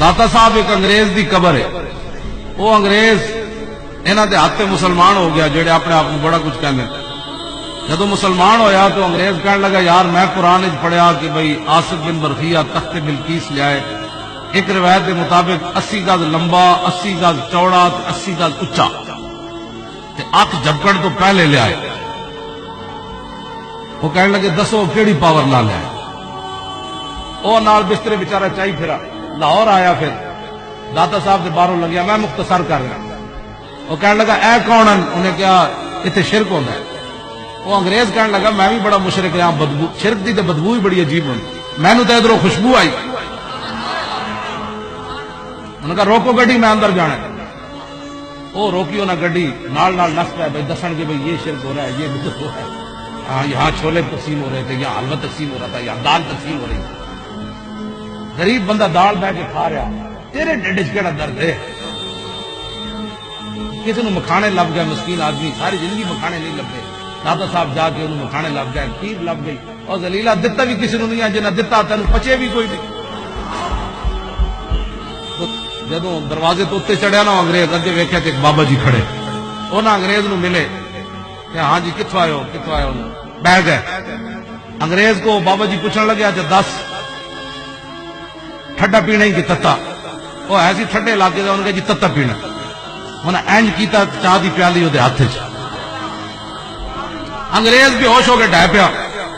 داتا صاحب ایک انگریز دی قبر ہے، وہ انگریز انہاں دے ہاتھ مسلمان ہو گیا جڑے اپنے آپ کو بڑا کچھ کہندے ہیں۔ جدو مسلمان ہویا تو انگریز کہنے لگا یار میں قرآن وچ پڑھیا کہ بھئی آصف بن برخیہ تخت بلقیس لے آئے، ایک روایت کے مطابق 80 گز لمبا، 80 گز چوڑا، 80 گز اچا، تے اکھ جھپکن تو پہلے لے آئے۔ وہ کہنے لگے دسو کیڑی پاور نہ لے آئے؟ وہ نال بسترے بیچارہ چائی پھرا، لاہور آیا، پھر داتا صاحب سے باہروں لگیا، میں مختصر کر رہا۔ وہ کہنے لگا اے کون ہیں؟ انہیں کہا اتنے شرک ہوتا ہے۔ وہ انگریز کہنے لگا میں بھی بڑا مشرک رہا، بدبو شرک دی تے بدبو ہی بڑی عجیب ہوتی، میں نے تو ادھروں خوشبو آئی۔ انہوں نے کہا روکو گڈی، میں اندر جانا ہے۔ وہ روکی انہیں گڈی، نال نال نس پہ بھائی دسن کے بھائی یہ شرک ہو رہا ہے، یہ بدعت ہو رہا ہے، ہاں یہاں چھولے تقسیم ہو رہے تھے، یہاں حلوہ تقسیم ہو رہا تھا، یہاں دال تقسیم ہو رہی تھی۔ غریب بندہ دال بہ کے کھا رہا، تیرے ڈیڈ چ کیڑا درد ہے؟ کسی نے مکھانے لب گئے، مسکین آدمی ساری زندگی مکھانے نہیں لبے، دادا صاحب جا کے انہوں مکھانے لب گئے، کھیر لب گئی، اور ذلیلہ دتا بھی کسی نے نہیں، جنہیں دتا تین پچے بھی کوئی نہیں۔ جدو دروازے تو اتنے چڑھیا نا انگریز، اگے ویکھیا کہ ایک بابا جی کھڑے، انہاں انگریز نو ملے کہ ہاں جی کتوں آئے ہو، کتوں آئے ہو؟ بیٹھ گئے۔ انگریز کو بابا جی پوچھنے لگے اچھا دس ٹھڈا پینا ہی کہ تتا؟ وہ ایسی ٹھڈے علاقے کا، انہوں نے کہا جی تتا پینا۔ انہیں اینج کیتا، چاہ دی پیالی وہ ہاتھ چ، انگریز بھی ہوش ہو کے ڈہ پیا،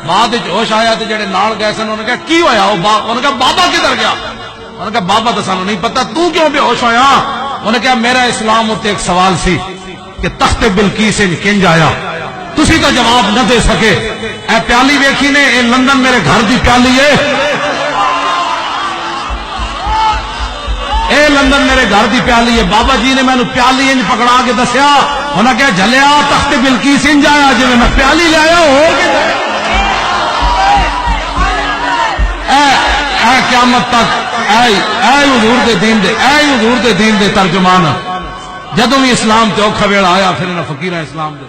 بعد ہوش آیا تو جڑے نال گئے سن انہوں نے کہا کی ہویا؟ انہوں نے کہا بابا کدھر گیا؟ انہوں نے کہا بابا تو سانو نہیں پتا، تو کیوں بے ہوش ہویا؟ انہوں نے کہا میرا اسلام اتنے ایک سوال سی کہ تخت بلقیس کنج آیا، تسی تو جواب نہ دے سکے۔ اے پیالی ویکھی نے، اے لندن میرے گھر دی پیالی ہے، اے لندن میرے گھر دی پیالی ہے۔ بابا جی نے مینوں پیالی انج پکڑا کے دسیا، انہاں کہا جھلیا تخت بلقیس انج آیا جی میں پیالی لے آیا ہو کے اے قیامت تک اے حضور دے دین دے، اے حضور دے دین دے ترجمان، جدوں بھی اسلام تے اوکھا ویلا آیا پھر انہاں فقیراں اسلام دے